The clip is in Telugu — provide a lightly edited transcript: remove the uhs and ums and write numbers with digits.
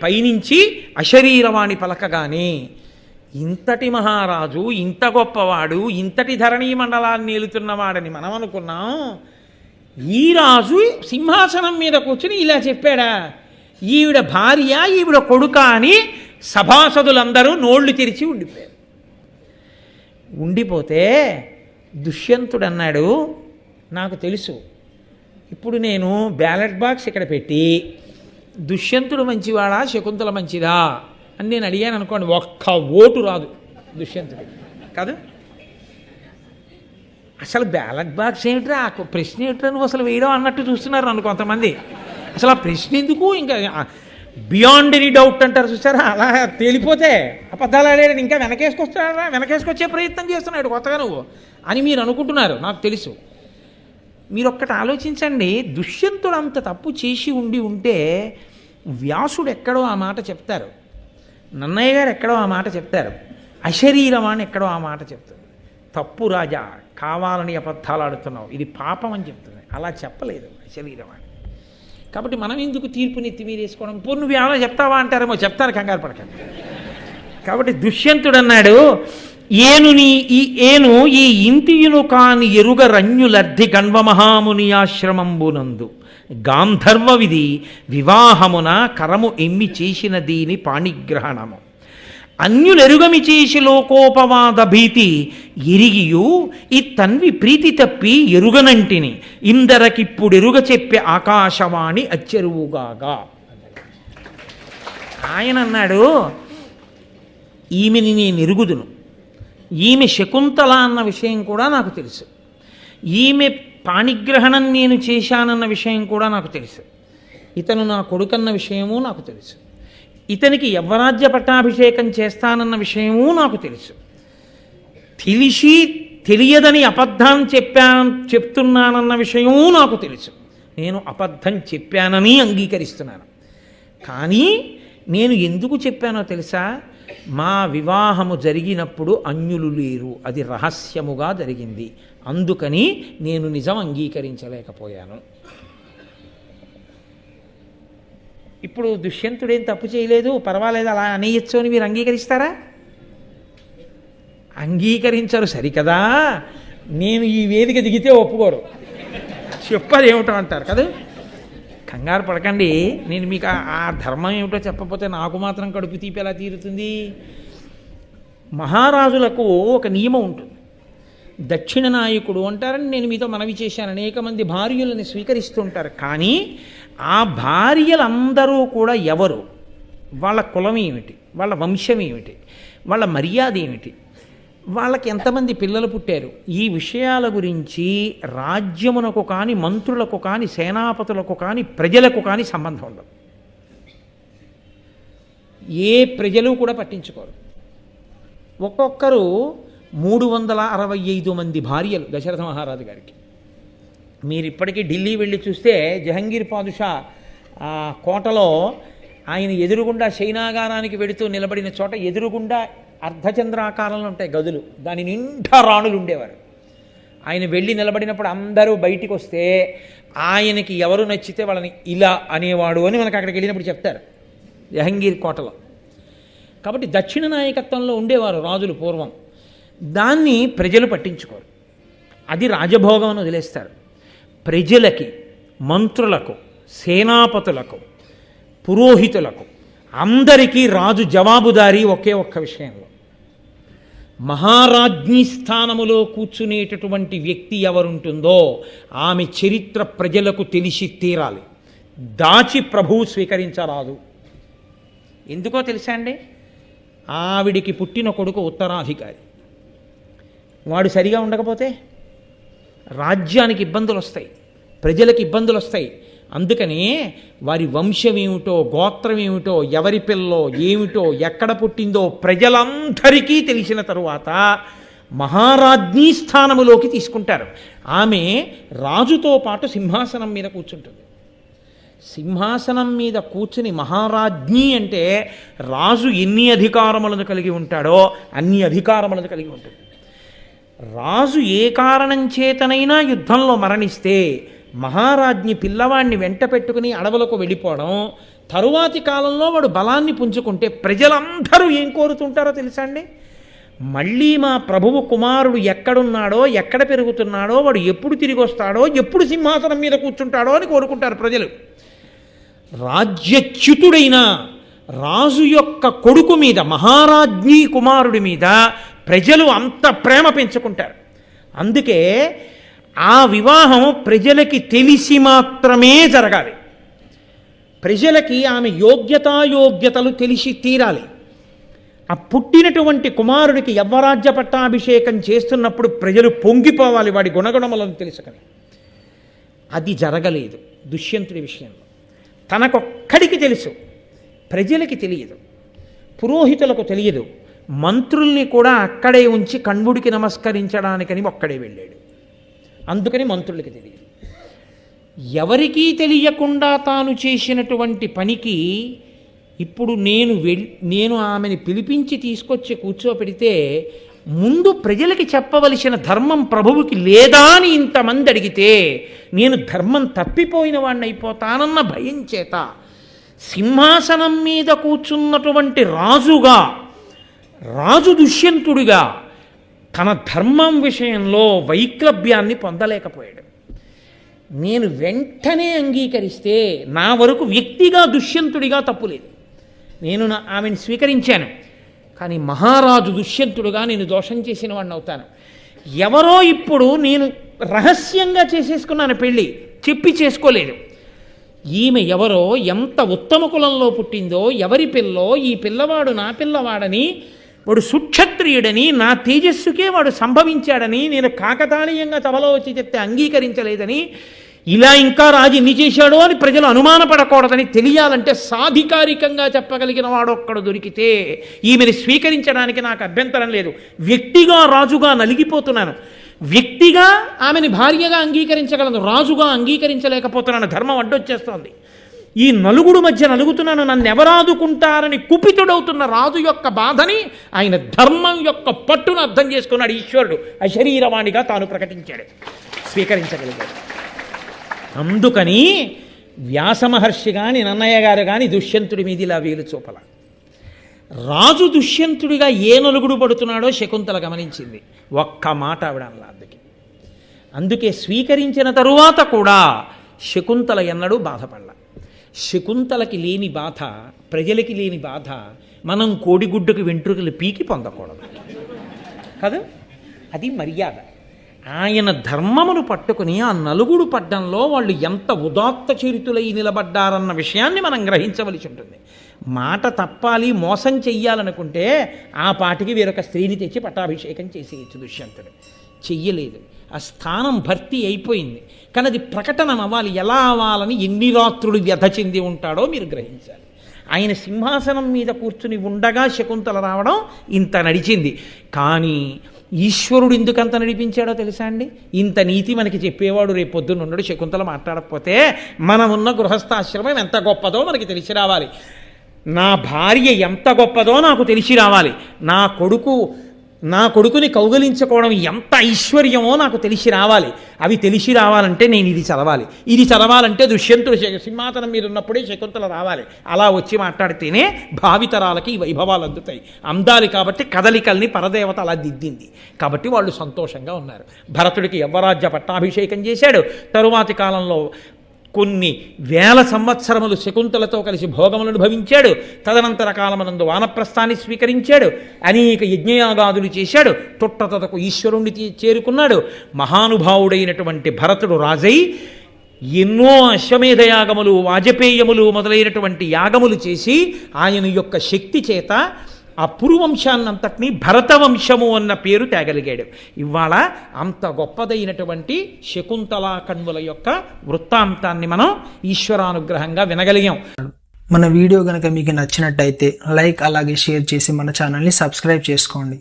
పైనుంచి అశరీరవాణి పలకగానే ఇంతటి మహారాజు, ఇంత గొప్పవాడు, ఇంతటి ధరణీ మండలాన్ని ఏలుతున్నవాడని మనం అనుకున్నాం. ఈ రాజు సింహాసనం మీద కూర్చుని ఇలా చెప్పాడా, ఈవిడ భార్య, ఈవిడ కొడుక అని సభాసదులందరూ నోళ్లు తెరిచి ఉండిపోయారు. ఉండిపోతే దుష్యంతుడు అన్నాడు, నాకు తెలుసు, ఇప్పుడు నేను బ్యాలెట్ బాక్స్ ఇక్కడ పెట్టి దుష్యంతుడు మంచివాడా శకుంతల మంచిదా అని నేను అడిగాను అనుకోండి, ఒక్క ఓటు రాదు దుష్యంతుడు కాదు. అసలు బ్యాలెట్ బాక్స్ ఏమిట్రా, ప్రశ్న ఏమిట్రా నువ్వు అసలు వేయడం అన్నట్టు చూస్తున్నారు నన్ను కొంతమంది. అసలు ఆ ప్రశ్న ఎందుకు, ఇంకా బియాండ్ ఎనీ డౌట్ అంటారు చూసారా, అలా తేలిపోతే అబద్ధాలు ఆడాడు ఇంకా వెనకేసుకొస్తాడా, వెనకేసుకొచ్చే ప్రయత్నం చేస్తున్నాడు కొత్తగా నువ్వు అని మీరు అనుకుంటున్నారు. నాకు తెలుసు. మీరు ఒక్కటి ఆలోచించండి, దుష్యంతుడు అంత తప్పు చేసి ఉంటే వ్యాసుడు ఎక్కడో ఆ మాట చెప్తారు, నన్నయ్య గారు ఎక్కడో ఆ మాట చెప్తారు, అశరీరవాణి ఎక్కడో ఆ మాట చెప్తారు. తప్పు రాజా, కావాలని అబద్ధాలు ఆడుతున్నావు, ఇది పాపం అని చెప్తుంది. అలా చెప్పలేదు అశరీరవాణి. కాబట్టి మనం ఎందుకు తీర్పునెత్తి మీరు వేసుకోవడం, ఇప్పుడు నువ్వు ఏమైనా చెప్తావా అంటారేమో, చెప్తాను, కంగారు పడకండి. కాబట్టి దుష్యంతుడు అన్నాడు, ఏను ఈ ఇంతియును కాని ఎరుగ రణ్యులర్ధి గణ్వమహాముని ఆశ్రమంబునందు గాంధర్వ విధి వివాహమున కరము ఎమ్మి చేసిన దీని పాణిగ్రహణము అన్యులెరుగమి చేసి లోకోపవాద భీతి ఎరిగియు ఈ తన్వి ప్రీతి తప్పి ఎరుగనంటిని ఇందరకిప్పుడెరుగ చెప్పే ఆకాశవాణి అచ్చెరువుగాగా. ఆయన అన్నాడు, ఈమెని నేను ఎరుగుదును, ఈమె శకుంతల అన్న విషయం కూడా నాకు తెలుసు, ఈమె పాణిగ్రహణం నేను చేశానన్న విషయం కూడా నాకు తెలుసు, ఇతను నా కొడుకన్న విషయము నాకు తెలుసు, ఇతనికి యవ్వరాజ్య పట్టాభిషేకం చేస్తానన్న విషయము నాకు తెలుసు. తెలిసి తెలియదని అబద్ధం చెప్తున్నానన్న విషయము నాకు తెలుసు. నేను అబద్ధం చెప్పానని అంగీకరిస్తున్నాను. కానీ నేను ఎందుకు చెప్పానో తెలుసా, మా వివాహము జరిగినప్పుడు అన్యులు లేరు, అది రహస్యముగా జరిగింది, అందుకని నేను నిజం అంగీకరించలేకపోయాను. ఇప్పుడు దుష్యంతుడేం తప్పు చేయలేదు, పర్వాలేదు అలా అనేయచ్చు అని మీరు అంగీకరిస్తారా? అంగీకరించరు సరికదా, నేను ఈ వేదిక దిగితే ఒప్పుకోరు, చెప్పారు ఏమిటో అంటారు కదా. కంగారు పడకండి, నేను మీకు ఆ ధర్మం ఏమిటో చెప్పకపోతే నాకు మాత్రం కడుపు తీపి ఎలా తీరుతుంది. మహారాజులకు ఒక నియమం ఉంటుంది, దక్షిణ నాయకుడు అంటారని నేను మీతో మనవి చేశాను. అనేక మంది భార్యలను స్వీకరిస్తుంటారు, కానీ ఆ భార్యలందరూ కూడా ఎవరు, వాళ్ళ కులం ఏమిటి, వాళ్ళ వంశం ఏమిటి, వాళ్ళ మర్యాద ఏమిటి, వాళ్ళకి ఎంతమంది పిల్లలు పుట్టారు, ఈ విషయాల గురించి రాజ్యమునకు కానీ మంత్రులకు కానీ సేనాపతులకు కానీ ప్రజలకు కానీ సంబంధం ఉండదు. ఏ ప్రజలు కూడా పట్టించుకోరు. ఒక్కొక్కరు 365 మంది భార్యలు దశరథ మహారాజు గారికి. మీరు ఇప్పటికీ ఢిల్లీ వెళ్ళి చూస్తే జహంగీర్ పాదుషా కోటలో ఆయన ఎదురుగుండా శయనాగారానికి వెడుతూ నిలబడిన చోట ఎదురుగుండా అర్ధచంద్రాకారంలో ఉంటాయి గదులు, దాని నిండా రాణులు ఉండేవారు. ఆయన వెళ్ళి నిలబడినప్పుడు అందరూ బయటికి వస్తే ఆయనకి ఎవరు నచ్చితే వాళ్ళని ఇలా అనేవాడు అని మనకు అక్కడికి వెళ్ళినప్పుడు చెప్తారు జహంగీర్ కోటలో. కాబట్టి దక్షిణ నాయకత్వంలో ఉండేవారు రాజులు పూర్వం. దాన్ని ప్రజలు పట్టించుకోరు, అది రాజభోగం అని వదిలేస్తారు. ప్రజలకి, మంత్రులకు, సేనాపతులకు, పురోహితులకు అందరికీ రాజు జవాబుదారీ ఒకే ఒక్క విషయంలో, మహారాజ్ఞి స్థానములో కూర్చునేటటువంటి వ్యక్తి ఎవరుంటుందో ఆమె చరిత్ర ప్రజలకు తెలిసి తీరాలి, దాచి ప్రభువు స్వీకరించరాదు. ఎందుకో తెలుసా అండి, ఆవిడికి పుట్టిన కొడుకు ఉత్తరాధికారి, వాడు సరిగా ఉండకపోతే రాజ్యానికి ఇబ్బందులు వస్తాయి, ప్రజలకు ఇబ్బందులు వస్తాయి. అందుకని వారి వంశం ఏమిటో, గోత్రం ఏమిటో, ఎవరి పిల్లో ఏమిటో, ఎక్కడ పుట్టిందో ప్రజలందరికీ తెలిసిన తరువాత మహారాజ్ఞీ స్థానములోకి తీసుకుంటారు. ఆమె రాజుతో పాటు సింహాసనం మీద కూర్చుంటుంది. సింహాసనం మీద కూర్చుని మహారాజ్ఞి అంటే రాజు ఎన్ని అధికారములను కలిగి ఉంటాడో అన్ని అధికారములను కలిగి ఉంటుంది. రాజు ఏ కారణం చేతనైనా యుద్ధంలో మరణిస్తే మహారాజ్ఞి పిల్లవాడిని వెంట పెట్టుకుని అడవులకు వెళ్ళిపోవడం, తరువాతి కాలంలో వాడు బలాన్ని పుంజుకుంటే ప్రజలందరూ ఏం కోరుతుంటారో తెలుసా అండి? మళ్ళీ మా ప్రభువు కుమారుడు ఎక్కడున్నాడో, ఎక్కడ పెరుగుతున్నాడో, వాడు ఎప్పుడు తిరిగి వస్తాడో, ఎప్పుడు సింహాసనం మీద కూర్చుంటాడో అని కోరుకుంటారు ప్రజలు. రాజ్యచ్యుతుడైన రాజు యొక్క కొడుకు మీద, మహారాజ్ఞీ కుమారుడి మీద ప్రజలు అంత ప్రేమ పెంచుకుంటారు. అందుకే ఆ వివాహం ప్రజలకి తెలిసి మాత్రమే జరగాలి. ప్రజలకి ఆమె యోగ్యతాయోగ్యతలు తెలిసి తీరాలి. ఆ పుట్టినటువంటి కుమారుడికి యవ్వరాజ్య పట్టాభిషేకం చేస్తున్నప్పుడు ప్రజలు పొంగిపోవాలి వాడి గుణగుణములను తెలుసుకొని. అది జరగలేదు దుష్యంతుడి విషయంలో. తనకొక్కడికి తెలుసు, ప్రజలకి తెలియదు, పురోహితులకు తెలియదు. మంత్రుల్ని కూడా అక్కడే ఉంచి కణ్వుడికి నమస్కరించడానికని ఒక్కడే వెళ్ళాడు. అందుకని మంత్రులకి తెలియదు. ఎవరికీ తెలియకుండా తాను చేసినటువంటి పనికి ఇప్పుడు నేను ఆమెని పిలిపించి తీసుకొచ్చి కూర్చోపెడితే ముందు ప్రజలకి చెప్పవలసిన ధర్మం ప్రభువుకి లేదా అని ఇంతమంది అడిగితే నేను ధర్మం తప్పిపోయిన వాడిని అయిపోతానన్న భయం చేత సింహాసనం మీద కూర్చున్నటువంటి రాజు దుష్యంతుడిగా తన ధర్మం విషయంలో వైక్లభ్యాన్ని పొందలేకపోయాడు. నేను వెంటనే అంగీకరిస్తే నా వరకు వ్యక్తిగా దుష్యంతుడిగా తప్పులేదు, నేను ఆమెను స్వీకరించాను. కానీ మహారాజు దుష్యంతుడుగా నేను దోషం చేసిన వాడిని అవుతాను. ఎవరో ఇప్పుడు నేను రహస్యంగా చేసేసుకున్నాను, పెళ్ళి చెప్పి చేసుకోలేదు. ఈమె ఎవరో, ఎంత ఉత్తమ కులంలో పుట్టిందో, ఎవరి పిల్లో, ఈ పిల్లవాడు నా పిల్లవాడని, వాడు సుక్షత్రియుడని, నా తేజస్సుకే వాడు సంభవించాడని నేను కాకతాళీయంగా సభలో వచ్చి చెప్తే అంగీకరించలేదని, ఇలా ఇంకా రాజు ఇన్ని చేశాడో అని ప్రజలు అనుమానపడకూడదని తెలియాలంటే సాధికారికంగా చెప్పగలిగిన వాడు ఒక్కడు దొరికితే ఈమెను స్వీకరించడానికి నాకు అభ్యంతరం లేదు. వ్యక్తిగా రాజుగా నలిగిపోతున్నాను, వ్యక్తిగా ఆమెని భార్యగా అంగీకరించగలను, రాజుగా అంగీకరించలేకపోతున్నాను. ధర్మం అడ్డొచ్చేస్తోంది. ఈ నలుగుడు మధ్య నలుగుతున్నాను, నన్ను ఎవరాదుకుంటారని కుపితుడవుతున్న రాజు యొక్క బాధని ఆయన ధర్మం యొక్క పట్టును అర్థం చేసుకున్నాడు. ఈశ్వరుడు అశరీరవాణిగా తాను ప్రకటించాడు, స్వీకరించగలిగాడు. అందుకని వ్యాసమహర్షి కానీ నన్నయ్య గారు కానీ దుష్యంతుడి మీద ఇలా వేలు చూపల. రాజు దుష్యంతుడిగా ఏ నలుగుడు పడుతున్నాడో శకుంతల గమనించింది. ఒక్క మాట ఆవిడ అనలా. అందుకే స్వీకరించిన తరువాత కూడా శకుంతల ఎన్నడూ బాధపడలా. శకుంతలకి లేని బాధ, ప్రజలకి లేని బాధ మనం కోడిగుడ్డుకు వెంట్రుకలు పీకి పొందకూడదు కాదు, అది మర్యాద. ఆయన ధర్మమును పట్టుకుని ఆ నలుగుడు పడ్డంలో వాళ్ళు ఎంత ఉదాత్త చరితులై నిలబడ్డారన్న విషయాన్ని మనం గ్రహించవలసి ఉంటుంది. మాట తప్పాలి, మోసం చెయ్యాలనుకుంటే ఆ పాటికి వేరొక స్త్రీని తెచ్చి పట్టాభిషేకం చేసేయచ్చు. దుష్యంతుడు చెయ్యలేదు. ఆ స్థానం భర్తీ అయిపోయింది. కానీ అది ప్రకటన అవ్వాలి. ఎలా అవ్వాలని ఎన్ని రాత్రులు వ్యధ చెంది ఉంటాడో మీరు గ్రహించాలి. ఆయన సింహాసనం మీద కూర్చుని ఉండగా శకుంతల రావడం ఇంత నడిచింది. కానీ ఈశ్వరుడు ఎందుకంత నడిపించాడో తెలుసా అండి? ఇంత నీతి మనకి చెప్పేవాడు రేపు పొద్దున్న ఉన్నాడు. శకుంతల మాట్లాడకపోతే మనం ఉన్న గృహస్థాశ్రమం ఎంత గొప్పదో మనకి తెలిసి రావాలి. నా భార్య ఎంత గొప్పదో నాకు తెలిసి రావాలి. నా కొడుకుని కౌగలించుకోవడం ఎంత ఐశ్వర్యమో నాకు తెలిసి రావాలి. అవి తెలిసి రావాలంటే నేను ఇది చదవాలి. ఇది చదవాలంటే దుష్యంతుడు సింహాసనం మీద ఉన్నప్పుడే శకుంతల రావాలి. అలా వచ్చి మాట్లాడితేనే భావితరాలకి ఈ వైభవాలు అందుతాయి. అందాలి కాబట్టి కదలికల్ని పరదేవత అలా దిద్దింది. కాబట్టి వాళ్ళు సంతోషంగా ఉన్నారు. భరతుడికి యవ్వరాజ్య పట్టాభిషేకం చేశాడు. తరువాతి కాలంలో కొన్ని వేల సంవత్సరములు శకుంతలతో కలిసి భోగములను భవించాడు. తదనంతర కాలమనందు వానప్రస్థాన్ని స్వీకరించాడు. అనేక యజ్ఞయాగాదులు చేశాడు. తొట్టతకు ఈశ్వరుణ్ణి చేరుకున్నాడు. మహానుభావుడైనటువంటి భరతుడు రాజై ఎన్నో అశ్వమేధ యాగములు, వాజపేయములు మొదలైనటువంటి యాగములు చేసి ఆయన యొక్క శక్తి చేత ఆ పురువంశాన్నంతటినీ భరతవంశము అన్న పేరు తేగలిగాడు. ఇవాళ అంత గొప్పదైనటువంటి శకుంతలా కణ్వుల యొక్క వృత్తాంతాన్ని మనం ఈశ్వరానుగ్రహంగా వినగలిగాం. మన వీడియో కనుక మీకు నచ్చినట్టయితే లైక్ అలాగే షేర్ చేసి మన ఛానల్ని సబ్స్క్రైబ్ చేసుకోండి.